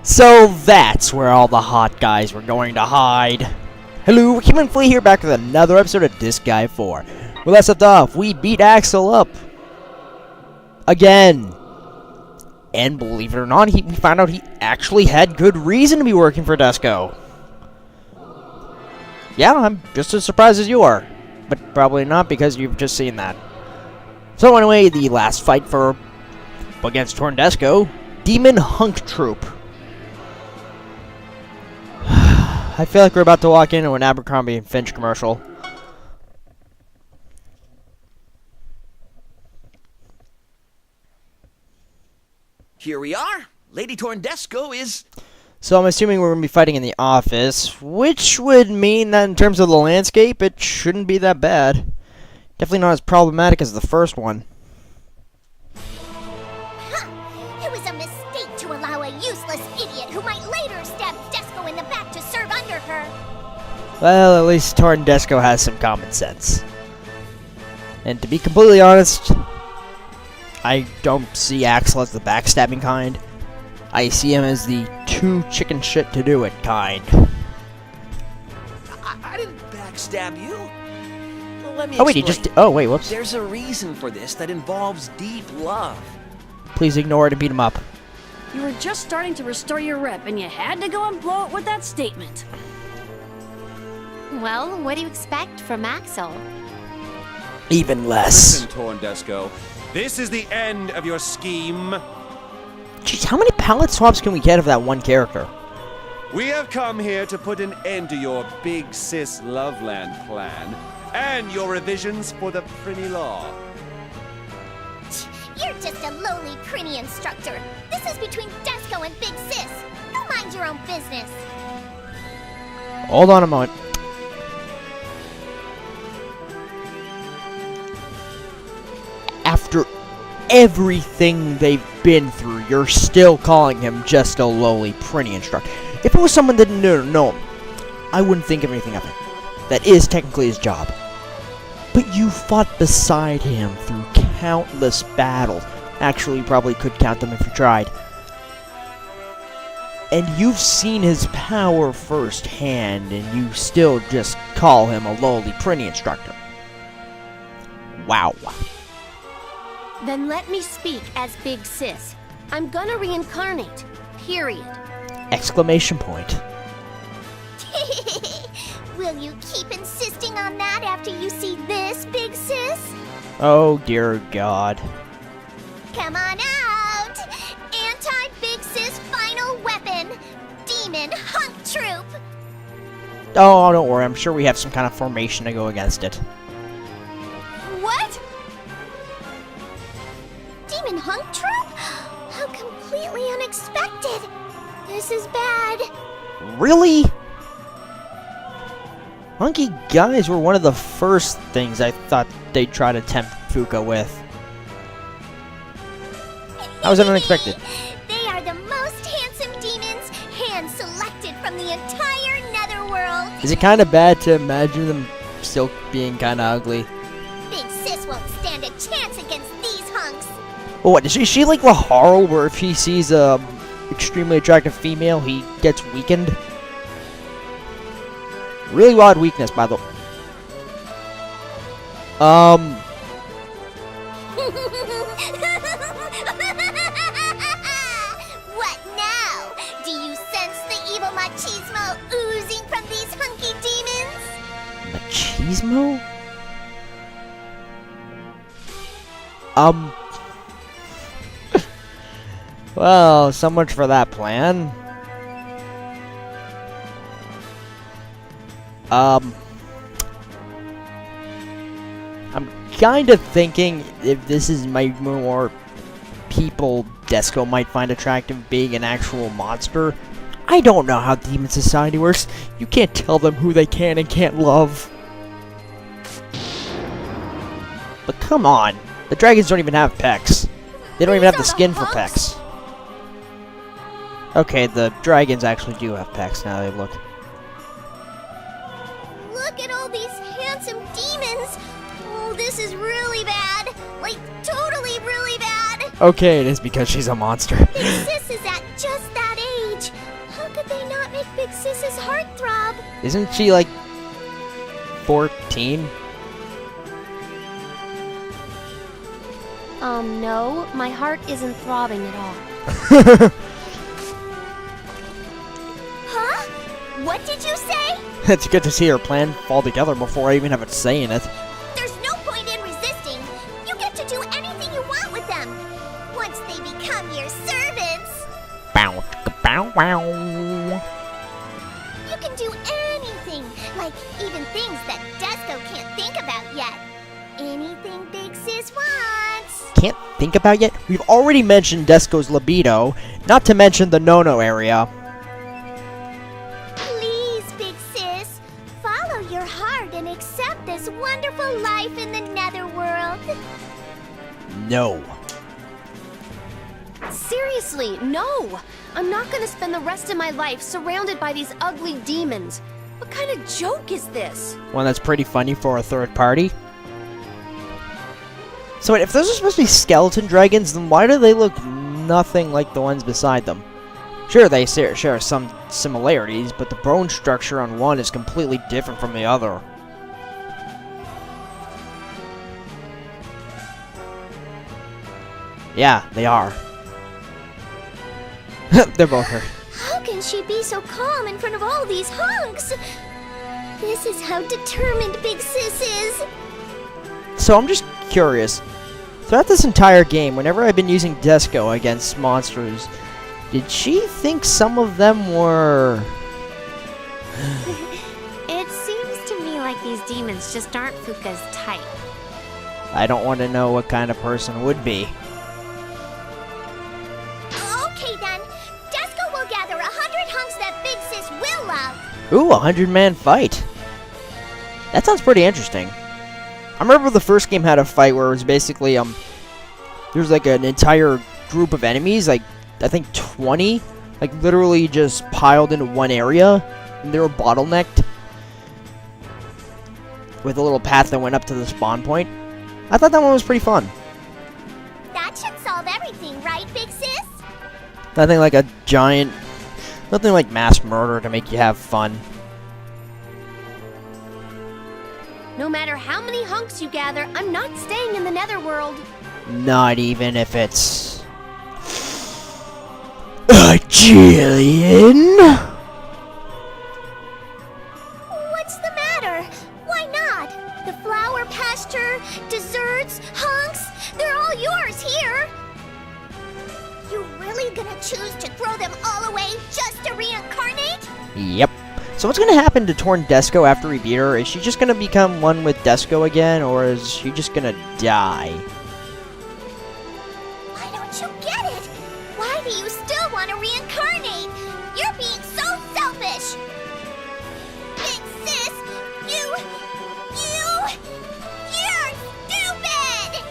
So that's where all the hot guys were going to hide. Hello, we're Kim and Flea here, back with another episode of Disgaea 4. Well, last left off, we beat Axel up. Again. And believe it or not, we found out he actually had good reason to be working for Desco. Yeah, I'm just as surprised as you are. But probably not, because you've just seen that. So anyway, the last fight against Desco, Demon Hunk Troop. I feel like we're about to walk into an Abercrombie and Finch commercial. Here we are. Lady Desco is... So I'm assuming we're going to be fighting in the office, which would mean that in terms of the landscape, it shouldn't be that bad. Definitely not as problematic as the first one. It was a mistake to allow a useless idiot who might later stab Desco in the back to serve under her. Well, at least Desco has some common sense. And to be completely honest, I don't see Axel as the backstabbing kind. I see him as the too chicken shit to do it kind. I didn't backstab you. Well, let me Oh wait, he explain. just... Oh wait, whoops. There's a reason for this that involves deep love. Please ignore it and beat him up. You were just starting to restore your rep, and you had to go and blow it with that statement. Well, what do you expect from Axel? Even less. Listen, Desco. This is the end of your scheme. Jeez, how many palette swaps can we get of that one character? We have come here to put an end to your big sis Loveland plan and your revisions for the Prinny Law. You're just a lowly Prinny instructor. This is between Desco and Big Sis. Go mind your own business. Hold on a moment. After everything they've been through, you're still calling him just a lowly Prinny instructor. If it was someone that didn't know him, I wouldn't think of anything of it. That is technically his job. But you fought beside him through countless battles. Actually, you probably could count them if you tried. And you've seen his power firsthand, and you still just call him a lowly Prinny instructor. Wow. Then let me speak as Big Sis. I'm gonna reincarnate. Period. Exclamation point. Will you keep insisting on that after you see this, Big Sis? Oh dear God. Come on out! Anti-Big Sis final weapon! Demon Hunk Troop! Oh, don't worry. I'm sure we have some kind of formation to go against it. What? Demon Hunk Troop? How completely unexpected! This is bad. Really? Hunky guys were one of the first things I thought they'd try to tempt Fuka with. How was that unexpected? They are the most handsome demons, hand-selected from the entire netherworld. Is it kind of bad to imagine them still being kind of ugly? Big Sis won't stand a chance against these hunks. Oh, what, is she like Laharl, where if he sees a extremely attractive female, he gets weakened? Really odd weakness, by the way. What now? Do you sense the evil machismo oozing from these hunky demons? Machismo? Well, so much for that plan. I'm kind of thinking if this is more people Desco might find attractive being an actual monster. I don't know how demon society works. You can't tell them who they can and can't love. But come on. The dragons don't even have pecs. They don't even have the skin for pecs. Okay, the dragons actually do have pecs now they look. Look at all these handsome demons. Oh, this is really bad. Like, totally really bad. Okay, it is because she's a monster. Big Sis is at just that age. make Big Sis's heart throb. Isn't she like 14? No, my heart isn't throbbing at all. Huh? What did you say? It's good to see her plan fall together before I even have a say in it. There's no point in resisting. You get to do anything you want with them. Once they become your servants. Bow, bow, wow. You can do anything, like even things that Desco can't think about yet. Anything Big Sis wants. Can't think about yet? We've already mentioned Desco's libido, not to mention the no-no area. Please, Big Sis, follow your heart and accept this wonderful life in the netherworld. No. Seriously, no! I'm not gonna spend the rest of my life surrounded by these ugly demons. What kind of joke is this? One that's pretty funny for a third party. So wait, if those are supposed to be skeleton dragons, then why do they look nothing like the ones beside them? Sure, they share some similarities, but the bone structure on one is completely different from the other. Yeah, they are. They're both her. How can she be so calm in front of all these hunks? This is how determined Big Sis is. So I'm just curious. Throughout this entire game, whenever I've been using Desco against monsters, did she think some of them were... It seems to me like these demons just aren't Fuka's type. I don't want to know what kind of person would be. Okay then, Desco will gather 100 hunks that Big Sis will love. Ooh, 100-man fight. That sounds pretty interesting. I remember the first game had a fight where it was basically, there's like an entire group of enemies, like, I think 20, like literally just piled into one area, and they were bottlenecked with a little path that went up to the spawn point. I thought that one was pretty fun. That should solve everything, right, Big Sis? Nothing like a giant, nothing like mass murder to make you have fun. No matter how many hunks you gather, I'm not staying in the netherworld. Not even if it's... a Jillian? What's the matter? Why not? The flower pasture, desserts, hunks, they're all yours here. You really gonna choose to throw them all away just to reincarnate? Yep. So what's going to happen to Torn Desco after we beat her? Is she just going to become one with Desco again, or is she just going to die? Why don't you get it? Why do you still want to reincarnate? You're being so selfish. Big Sis, you're stupid!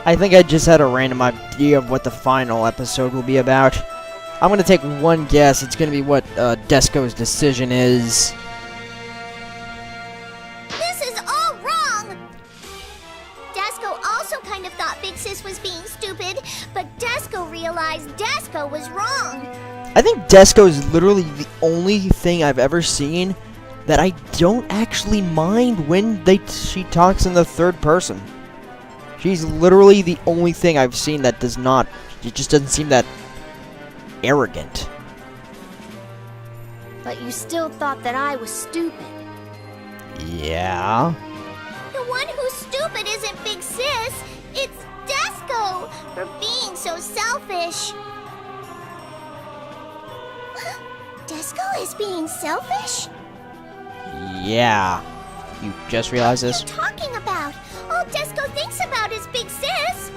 I think I just had a random idea of what the final episode will be about. I'm going to take one guess. It's going to be what Desco's decision is. This is all wrong! Desco also kind of thought Big Sis was being stupid, but Desco realized Desco was wrong. I think Desco is literally the only thing I've ever seen that I don't actually mind when she talks in the third person. She's literally the only thing I've seen that does not... It just doesn't seem that... arrogant. But you still thought that I was stupid. Yeah. The one who's stupid isn't Big Sis, it's Desco for being so selfish. Desco is being selfish? Yeah. You just realized this? What are you talking about? All Desco thinks about is Big Sis.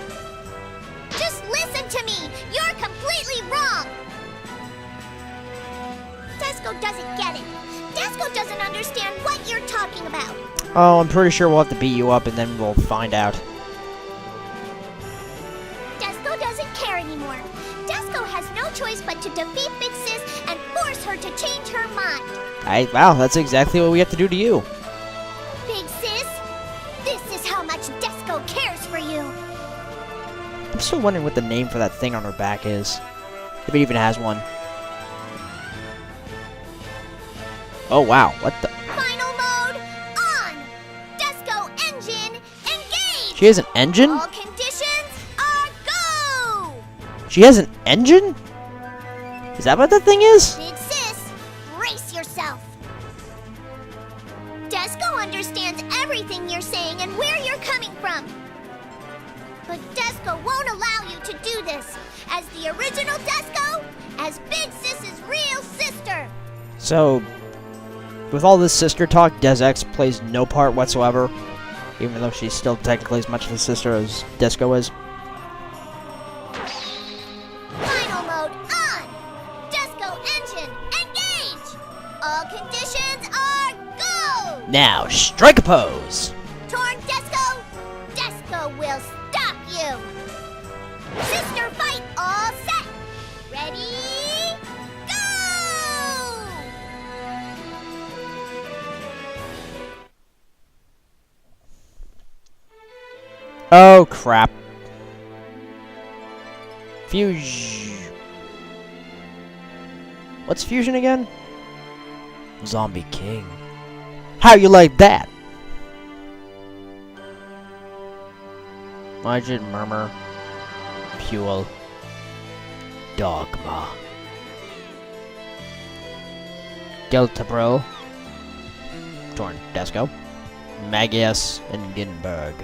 Just listen to me. You're completely wrong. Desco doesn't get it. Desco doesn't understand what you're talking about. Oh, I'm pretty sure we'll have to beat you up and then we'll find out. Desco doesn't care anymore. Desco has no choice but to defeat Big Sis and force her to change her mind. Wow, that's exactly what we have to do to you. Big Sis, this is how much Desco cares for you. I'm still wondering what the name for that thing on her back is. If it even has one. Oh wow, what the? Final mode on! Desco engine engage! She has an engine? All conditions are go! She has an engine? Is that what that thing is? Big sis, brace yourself. Desco understands everything you're saying and where you're coming from. But Desco won't allow you to do this. As the original Desco, as Big Sis's real sister. So, with all this sister talk, Des X plays no part whatsoever, even though she's still technically as much of a sister as Desco is. Final mode on! Desco engine engage! All conditions are go! Now, strike a pose! Torn Desco, Desco will stop you! Sister fight all set! Ready? Go! Oh, crap. Fusion. What's fusion again? Zombie King. How you like that? Margin Murmur. Fuel. Dogma. Geltabro. Torn Desco. Magius and Ginberg.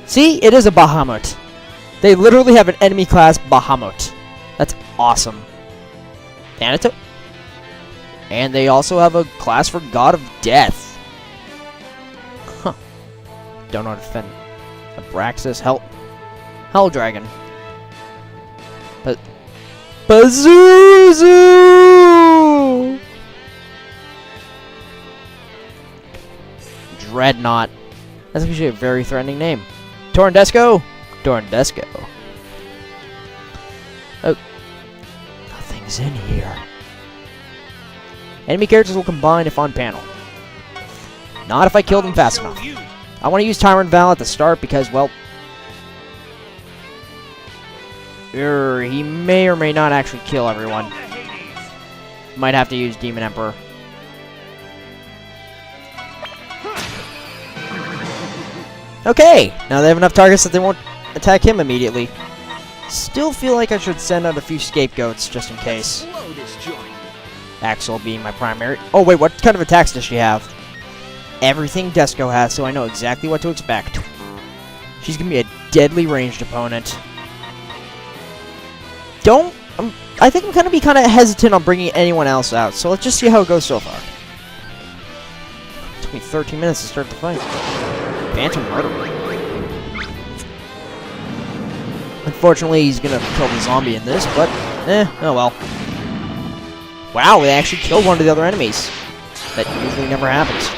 See, it is a Bahamut. They literally have an enemy class Bahamut. That's awesome. Thanato. And they also have a class for God of Death. Huh. Don't know how to defend. Abraxas, Hell Dragon. But Pazuzu! Dreadnought. That's actually a very threatening name. Torndesco? Torndesco. Oh. Nothing's in here. Enemy characters will combine if on panel. Not if I kill them fast enough. I want to use Tyrant Val at the start because, well... he may or may not actually kill everyone. Might have to use Demon Emperor. Okay! Now they have enough targets that they won't attack him immediately. Still feel like I should send out a few scapegoats just in case. Axel being my primary. Oh wait, what kind of attacks does she have? Everything Desco has, so I know exactly what to expect. She's gonna be a deadly ranged opponent. I think I'm gonna be kind of hesitant on bringing anyone else out, so let's just see how it goes so far. It took me 13 minutes to start the fight. Phantom Murder. Unfortunately, he's gonna kill the zombie in this, but oh well. Wow, they actually killed one of the other enemies. That usually never happens.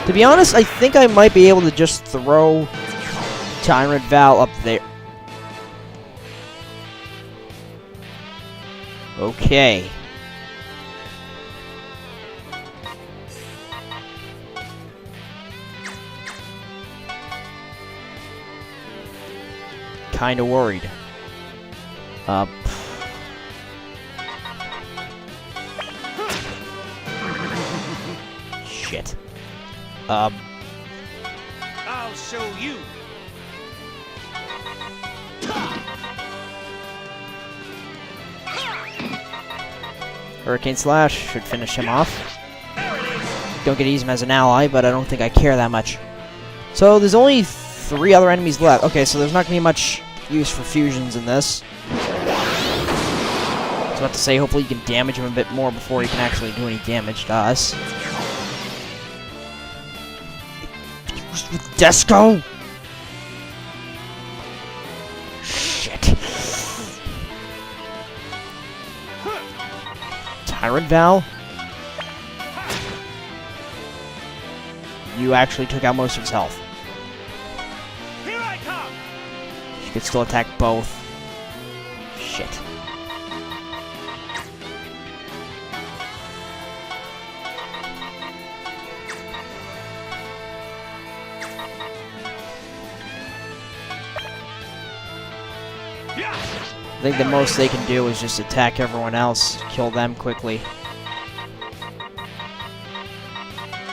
To be honest, I think I might be able to just throw Tyrant Val up there. Okay. Kinda worried. Shit. I'll show you. Hurricane Slash should finish him off. Don't get to use him as an ally, but I don't think I care that much. So there's only 3 other enemies left. Okay, so there's not going to be much use for fusions in this. I was about to say, hopefully you can damage him a bit more before he can actually do any damage to us. With Desco? Shit. Tyrant Val? You actually took out most of his health. Here I come. She could still attack both. Shit. I think the most they can do is just attack everyone else, kill them quickly.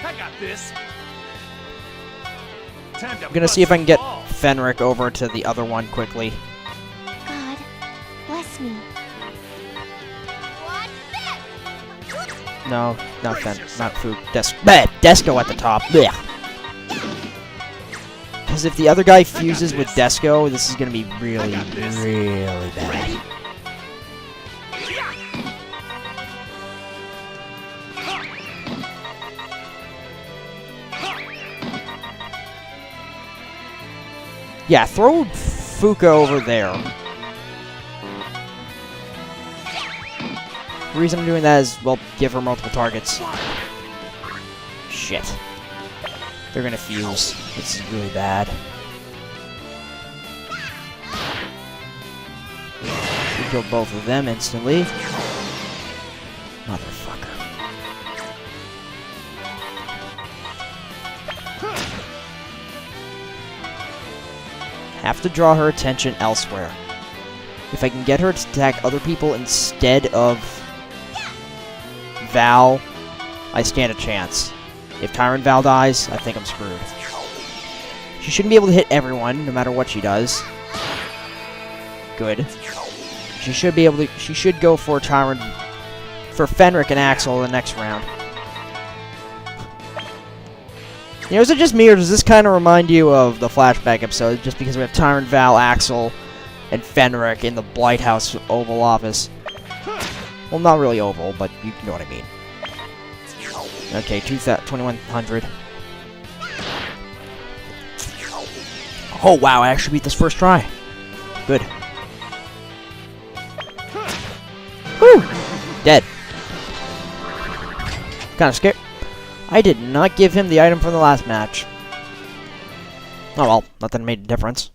I got this. I'm gonna see if I can get Fenric over to the other one quickly. God, bless me. No, not Fook. Desco at the top. Because if the other guy fuses with Desco, this is gonna be really, really bad. Yeah, throw Fuka over there. The reason I'm doing that is, well, give her multiple targets. Shit. They're gonna fuse. This is really bad. We killed both of them instantly. Motherfucker. Have to draw her attention elsewhere. If I can get her to attack other people instead of Val, I stand a chance. If Tyrant Val dies, I think I'm screwed. She shouldn't be able to hit everyone, no matter what she does. Good. She should be able to. She should go for Fenric and Axel the next round. You know, is it just me, or does this kind of remind you of the flashback episode? Just because we have Tyrant Val, Axel, and Fenric in the Blight House Oval Office. Well, not really oval, but you know what I mean. Okay, 2100. Oh wow, I actually beat this first try. Good. Woo! Dead. Kinda scared. I did not give him the item from the last match. Oh well, nothing made a difference.